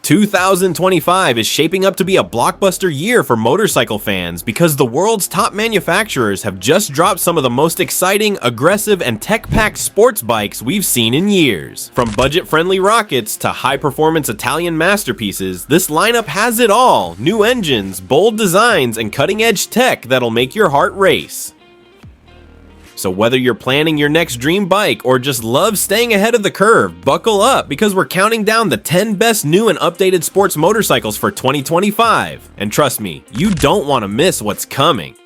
2025 is shaping up to be a blockbuster year for motorcycle fans because the world's top manufacturers have just dropped some of the most exciting, aggressive, and tech-packed sports bikes we've seen in years. From budget-friendly rockets to high-performance Italian masterpieces, this lineup has it all: new engines, bold designs, and cutting-edge tech that'll make your heart race. So whether you're planning your next dream bike or just love staying ahead of the curve, buckle up because we're counting down the 10 best new and updated sports motorcycles for 2025. And trust me, you don't want to miss what's coming.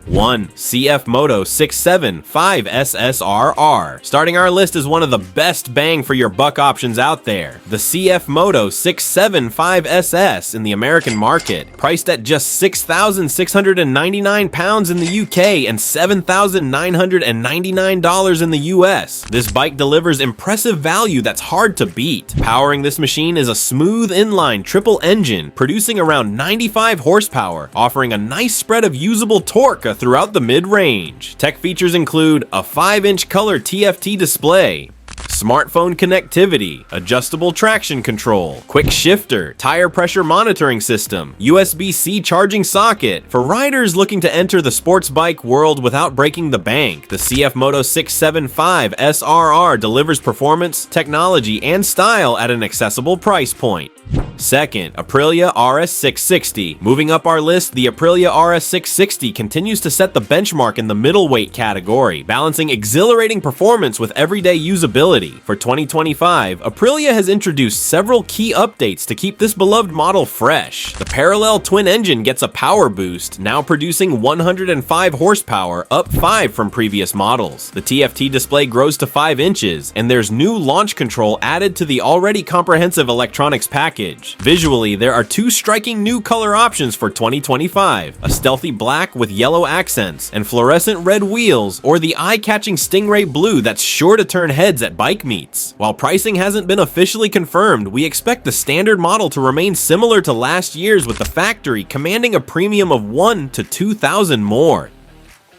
1. CFMoto 675 SSRR. Starting our list is one of the best bang for your buck options out there. The CFMoto 675 SS in the American market, priced at just £6,699 in the UK and $7,999 in the US. This bike delivers impressive value that's hard to beat. Powering this machine is a smooth inline triple engine, producing around 95 horsepower, offering a nice spread of usable torque throughout the mid-range. Tech features include a 5-inch color TFT display, smartphone connectivity, adjustable traction control, quick shifter, tire pressure monitoring system, USB-C charging socket. For riders looking to enter the sports bike world without breaking the bank, the CFMoto 675 SRR delivers performance, technology, and style at an accessible price point. Second, Aprilia RS660. Moving up our list, the Aprilia RS660 continues to set the benchmark in the middleweight category, balancing exhilarating performance with everyday usability. For 2025, Aprilia has introduced several key updates to keep this beloved model fresh. The parallel twin engine gets a power boost, now producing 105 horsepower, up 5 from previous models. The TFT display grows to 5 inches, and there's new launch control added to the already comprehensive electronics package. Visually, there are 2 striking new color options for 2025, a stealthy black with yellow accents and fluorescent red wheels, or the eye-catching Stingray blue that's sure to turn heads at bike meets. While pricing hasn't been officially confirmed, we expect the standard model to remain similar to last year's, with the factory commanding a premium of $1,000 to $2,000 more.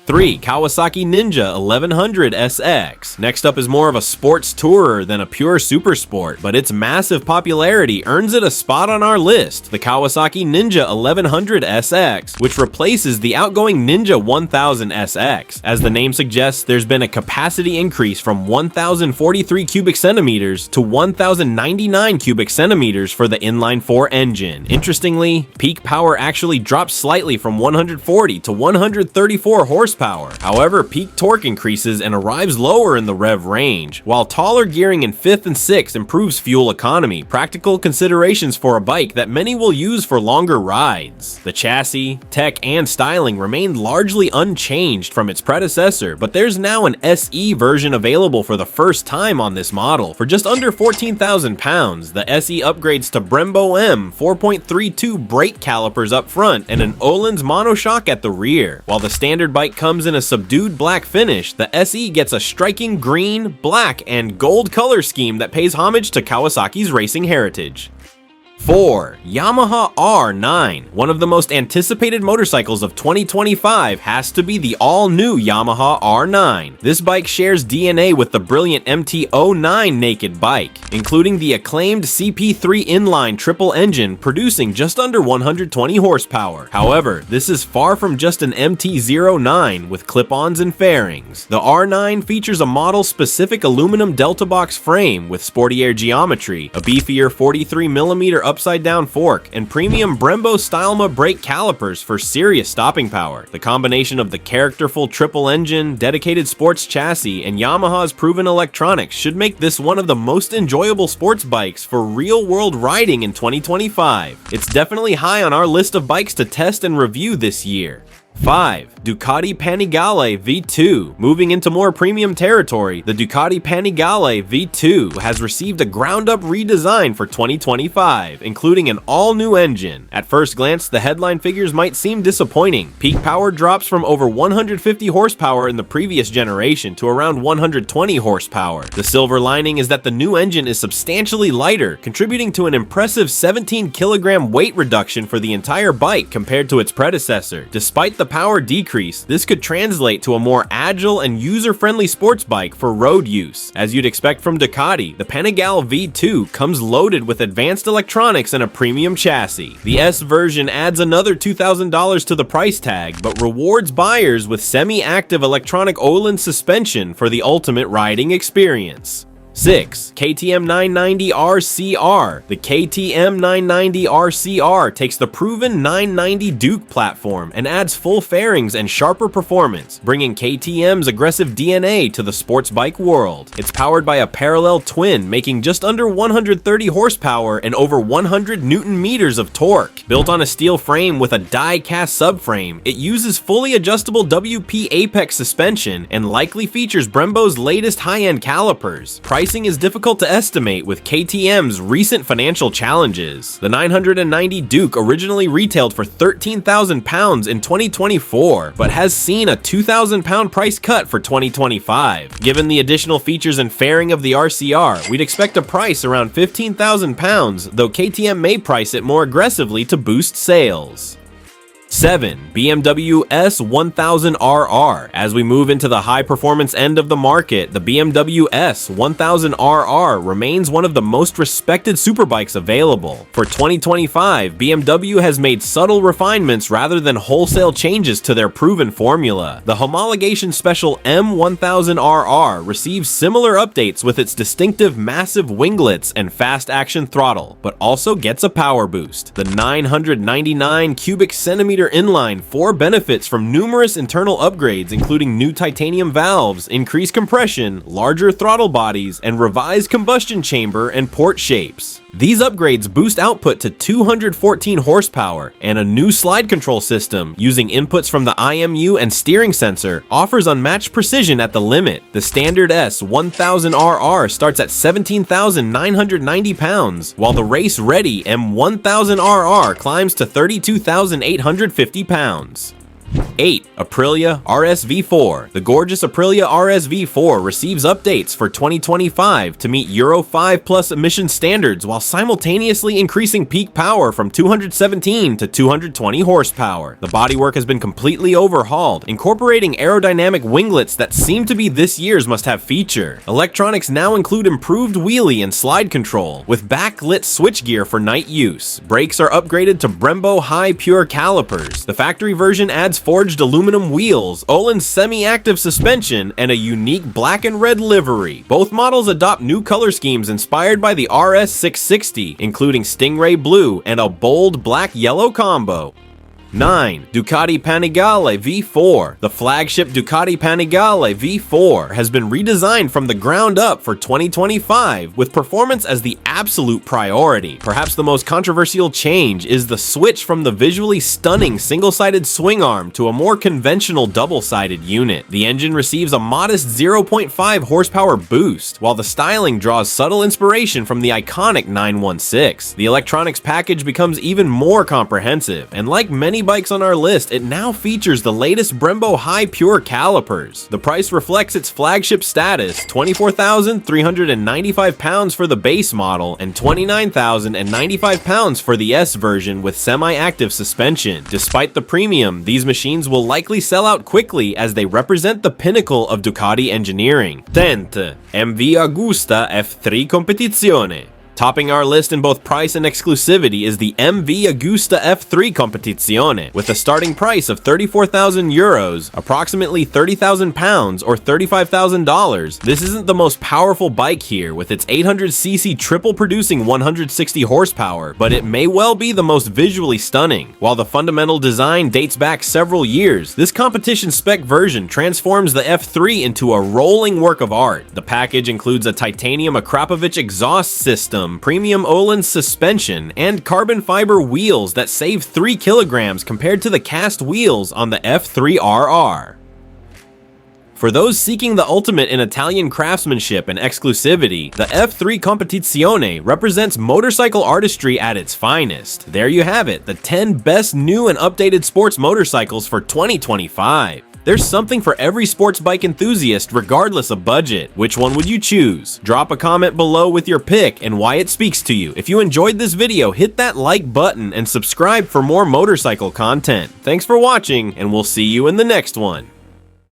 3. Kawasaki Ninja 1100 SX. Next up is more of a sports tourer than a pure super sport, but its massive popularity earns it a spot on our list. The Kawasaki Ninja 1100 SX, which replaces the outgoing Ninja 1000 SX. As the name suggests, there's been a capacity increase from 1,043 cubic centimeters to 1,099 cubic centimeters for the inline-4 engine. Interestingly, peak power actually drops slightly from 140 to 134 horsepower. However, peak torque increases and arrives lower in the rev range, while taller gearing in 5th and 6th improves fuel economy, practical considerations for a bike that many will use for longer rides. The chassis, tech, and styling remained largely unchanged from its predecessor, but there's now an SE version available for the first time on this model. For just under £14,000, the SE upgrades to Brembo M4.32 brake calipers up front and an Öhlins monoshock at the rear. While the standard bike comes in a subdued black finish, the SE gets a striking green, black, and gold color scheme that pays homage to Kawasaki's racing heritage. 4. Yamaha R9. One of the most anticipated motorcycles of 2025 has to be the all-new Yamaha R9. This bike shares DNA with the brilliant MT-09 naked bike, including the acclaimed CP3 inline triple engine producing just under 120 horsepower. However, this is far from just an MT-09 with clip-ons and fairings. The R9 features a model-specific aluminum delta box frame with sporty air geometry, a beefier 43mm upside-down fork, and premium Brembo Stylema brake calipers for serious stopping power. The combination of the characterful triple engine, dedicated sports chassis, and Yamaha's proven electronics should make this one of the most enjoyable sports bikes for real-world riding in 2025. It's definitely high on our list of bikes to test and review this year. 5. Ducati Panigal V2. Moving into more premium territory, the Ducati Panigal V2 has received a ground-up redesign for 2025, including an all-new engine. At first glance, the headline figures might seem disappointing. Peak power drops from over 150 horsepower in the previous generation to around 120 horsepower. The silver lining is that the new engine is substantially lighter, contributing to an impressive 17 kilogram weight reduction for the entire bike compared to its predecessor. Despite the the power decrease, this could translate to a more agile and user-friendly sports bike for road use. As you'd expect from Ducati, the Panigal V2 comes loaded with advanced electronics and a premium chassis. The S version adds another $2,000 to the price tag, but rewards buyers with semi-active electronic Öhlins suspension for the ultimate riding experience. 6. KTM 990 RCR. The KTM 990 RCR takes the proven 990 Duke platform and adds full fairings and sharper performance, bringing KTM's aggressive DNA to the sports bike world. It's powered by a parallel twin, making just under 130 horsepower and over 100 Newton meters of torque. Built on a steel frame with a die-cast subframe, it uses fully adjustable WP Apex suspension and likely features Brembo's latest high-end calipers. Pricing is difficult to estimate with KTM's recent financial challenges. The 990 Duke originally retailed for £13,000 in 2024, but has seen a £2,000 price cut for 2025. Given the additional features and fairing of the RCR, we'd expect a price around £15,000, though KTM may price it more aggressively to boost sales. 7. BMW S1000RR. As we move into the high-performance end of the market, the BMW S1000RR remains one of the most respected superbikes available. For 2025, BMW has made subtle refinements rather than wholesale changes to their proven formula. The homologation special M1000RR receives similar updates with its distinctive massive winglets and fast-action throttle, but also gets a power boost. The 999 cubic centimeter inline 4 benefits from numerous internal upgrades, including new titanium valves, increased compression, larger throttle bodies, and revised combustion chamber and port shapes. These upgrades boost output to 214 horsepower, and a new slide control system, using inputs from the IMU and steering sensor, offers unmatched precision at the limit. The standard S1000RR starts at 17,990 pounds, while the race-ready M1000RR climbs to 32,850 pounds. 8. Aprilia RSV4. The gorgeous Aprilia RSV4 receives updates for 2025 to meet Euro 5+ emission standards while simultaneously increasing peak power from 217 to 220 horsepower. The bodywork has been completely overhauled, incorporating aerodynamic winglets that seem to be this year's must-have feature. Electronics now include improved wheelie and slide control, with backlit switchgear for night use. Brakes are upgraded to Brembo High Pure calipers. The factory version adds forged aluminum wheels, Öhlins semi-active suspension, and a unique black and red livery. Both models adopt new color schemes inspired by the RS660, including Stingray Blue and a bold black-yellow combo. 9. Ducati Panigal V4. The flagship Ducati Panigal V4 has been redesigned from the ground up for 2025, with performance as the absolute priority. Perhaps the most controversial change is the switch from the visually stunning single-sided swing arm to a more conventional double-sided unit. The engine receives a modest 0.5 horsepower boost, while the styling draws subtle inspiration from the iconic 916. The electronics package becomes even more comprehensive, and like many bikes on our list, it now features the latest Brembo High Pure calipers. The price reflects its flagship status, £24,395 for the base model and £29,095 for the S version with semi-active suspension. Despite the premium, these machines will likely sell out quickly as they represent the pinnacle of Ducati engineering. 10. MV Agusta F3 Competition. Topping our list in both price and exclusivity is the MV Agusta F3 Competition, with a starting price of €34,000, approximately £30,000 or $35,000. This isn't the most powerful bike here, with its 800cc triple producing 160 horsepower, but it may well be the most visually stunning. While the fundamental design dates back several years, this competition spec version transforms the F3 into a rolling work of art. The package includes a titanium Akrapovic exhaust system, premium Öhlins suspension, and carbon fiber wheels that save 3 kilograms compared to the cast wheels on the F3RR. For those seeking the ultimate in Italian craftsmanship and exclusivity, the F3 Competizione represents motorcycle artistry at its finest. There you have it, the 10 best new and updated sports motorcycles for 2025. There's something for every sports bike enthusiast regardless of budget. Which one would you choose? Drop a comment below with your pick and why it speaks to you. If you enjoyed this video, hit that like button and subscribe for more motorcycle content. Thanks for watching, and we'll see you in the next one.